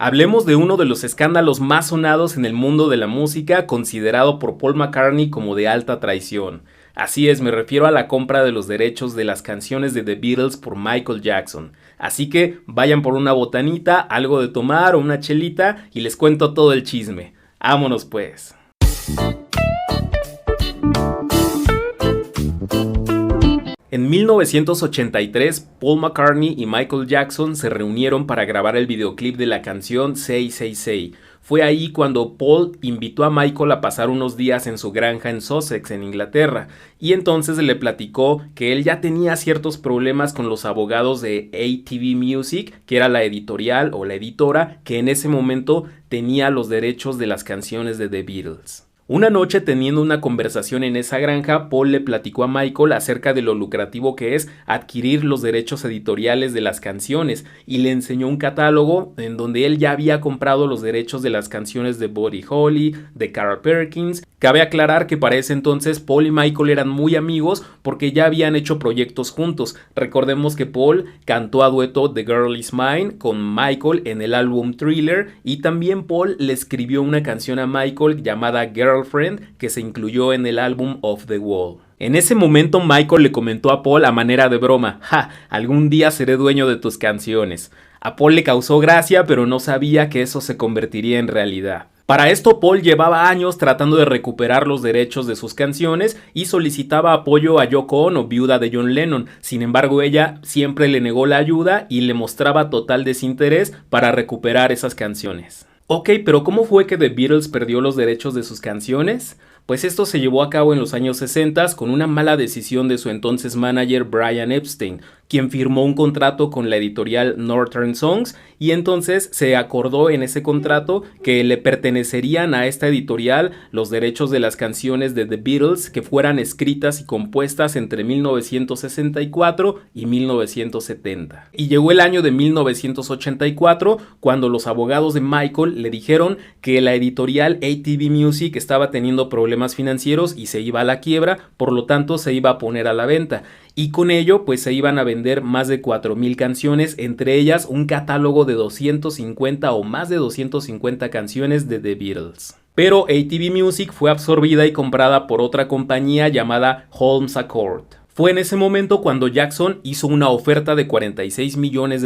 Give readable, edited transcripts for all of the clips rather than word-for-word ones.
Hablemos de uno de los escándalos más sonados en el mundo de la música, considerado por Paul McCartney como de alta traición. Así es, me refiero a la compra de los derechos de las canciones de The Beatles por Michael Jackson. Así que vayan por una botanita, algo de tomar o una chelita y les cuento todo el chisme. ¡Vámonos pues! En 1983, Paul McCartney y Michael Jackson se reunieron para grabar el videoclip de la canción Say Say Say. Fue ahí cuando Paul invitó a Michael a pasar unos días en su granja en Sussex, en Inglaterra, y entonces le platicó que él ya tenía ciertos problemas con los abogados de ATV Music, que era la editorial o la editora que en ese momento tenía los derechos de las canciones de The Beatles. Una noche, teniendo una conversación en esa granja, Paul le platicó a Michael acerca de lo lucrativo que es adquirir los derechos editoriales de las canciones y le enseñó un catálogo en donde él ya había comprado los derechos de las canciones de Buddy Holly, de Carl Perkins. Cabe aclarar que para ese entonces Paul y Michael eran muy amigos porque ya habían hecho proyectos juntos. Recordemos que Paul cantó a dueto The Girl Is Mine con Michael en el álbum Thriller y también Paul le escribió una canción a Michael llamada Girlfriend que se incluyó en el álbum Off the Wall. En ese momento Michael le comentó a Paul a manera de broma: «Ja, algún día seré dueño de tus canciones». A Paul le causó gracia, pero no sabía que eso se convertiría en realidad. Para esto, Paul llevaba años tratando de recuperar los derechos de sus canciones y solicitaba apoyo a Yoko Ono, viuda de John Lennon. Sin embargo, ella siempre le negó la ayuda y le mostraba total desinterés para recuperar esas canciones. Ok, pero ¿cómo fue que The Beatles perdió los derechos de sus canciones? Pues esto se llevó a cabo en los años 60 con una mala decisión de su entonces manager Brian Epstein, quien firmó un contrato con la editorial Northern Songs y entonces se acordó en ese contrato que le pertenecerían a esta editorial los derechos de las canciones de The Beatles que fueran escritas y compuestas entre 1964 y 1970. Y llegó el año de 1984 cuando los abogados de Michael le dijeron que la editorial ATV Music estaba teniendo problemas financieros y se iba a la quiebra, por lo tanto se iba a poner a la venta. Y con ello pues se iban a vender más de 4,000 canciones, entre ellas un catálogo de 250 o más de 250 canciones de The Beatles. Pero ATV Music fue absorbida y comprada por otra compañía llamada Holmes Accord. Fue en ese momento cuando Jackson hizo una oferta de $46 millones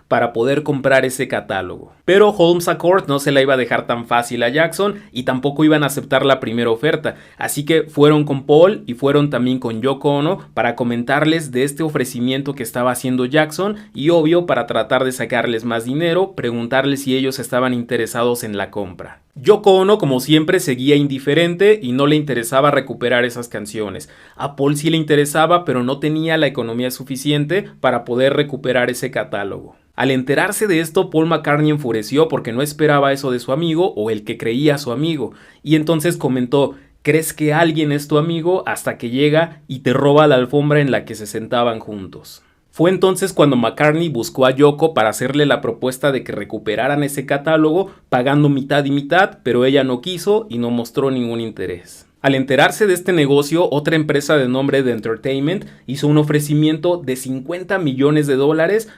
para poder comprar ese catálogo. Pero Holmes Accord no se la iba a dejar tan fácil a Jackson y tampoco iban a aceptar la primera oferta. Así que fueron con Paul y fueron también con Yoko Ono para comentarles de este ofrecimiento que estaba haciendo Jackson y obvio para tratar de sacarles más dinero, preguntarles si ellos estaban interesados en la compra. Yoko Ono, como siempre, seguía indiferente y no le interesaba recuperar esas canciones. A Paul sí le interesaba, pero no tenía la economía suficiente para poder recuperar ese catálogo. Al enterarse de esto, Paul McCartney enfureció porque no esperaba eso de su amigo o el que creía su amigo, y entonces comentó: «¿Crees que alguien es tu amigo hasta que llega y te roba la alfombra en la que se sentaban juntos?» Fue entonces cuando McCartney buscó a Yoko para hacerle la propuesta de que recuperaran ese catálogo pagando mitad y mitad, pero ella no quiso y no mostró ningún interés. Al enterarse de este negocio, otra empresa de nombre The Entertainment hizo un ofrecimiento de $50 millones,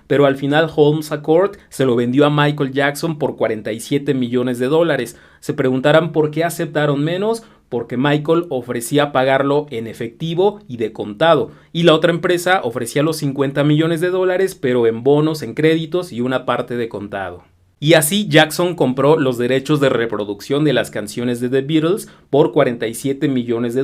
pero al final Holmes Accord se lo vendió a Michael Jackson por $47 millones. Se preguntarán por qué aceptaron menos, porque Michael ofrecía pagarlo en efectivo y de contado, y la otra empresa ofrecía los $50 millones, pero en bonos, en créditos y una parte de contado. Y así Jackson compró los derechos de reproducción de las canciones de The Beatles por $47 millones.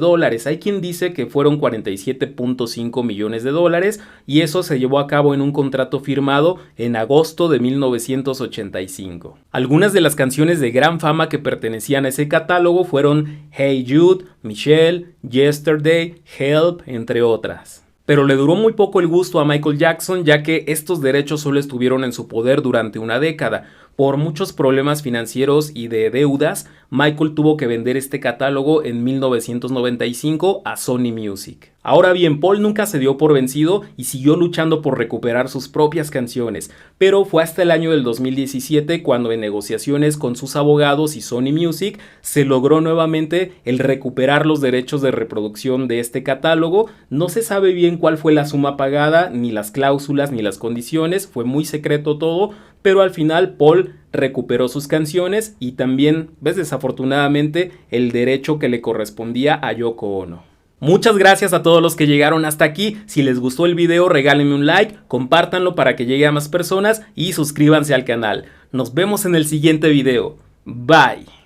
Hay quien dice que fueron $47.5 millones y eso se llevó a cabo en un contrato firmado en agosto de 1985. Algunas de las canciones de gran fama que pertenecían a ese catálogo fueron Hey Jude, Michelle, Yesterday, Help, entre otras. Pero le duró muy poco el gusto a Michael Jackson, ya que estos derechos solo estuvieron en su poder durante una década. Por muchos problemas financieros y de deudas, Michael tuvo que vender este catálogo en 1995 a Sony Music. Ahora bien, Paul nunca se dio por vencido y siguió luchando por recuperar sus propias canciones, pero fue hasta el año del 2017 cuando en negociaciones con sus abogados y Sony Music se logró nuevamente el recuperar los derechos de reproducción de este catálogo. No se sabe bien cuál fue la suma pagada, ni las cláusulas, ni las condiciones, fue muy secreto todo, pero al final Paul recuperó sus canciones y también, desafortunadamente, el derecho que le correspondía a Yoko Ono. Muchas gracias a todos los que llegaron hasta aquí. Si les gustó el video, regálenme un like, compártanlo para que llegue a más personas y suscríbanse al canal. Nos vemos en el siguiente video. Bye.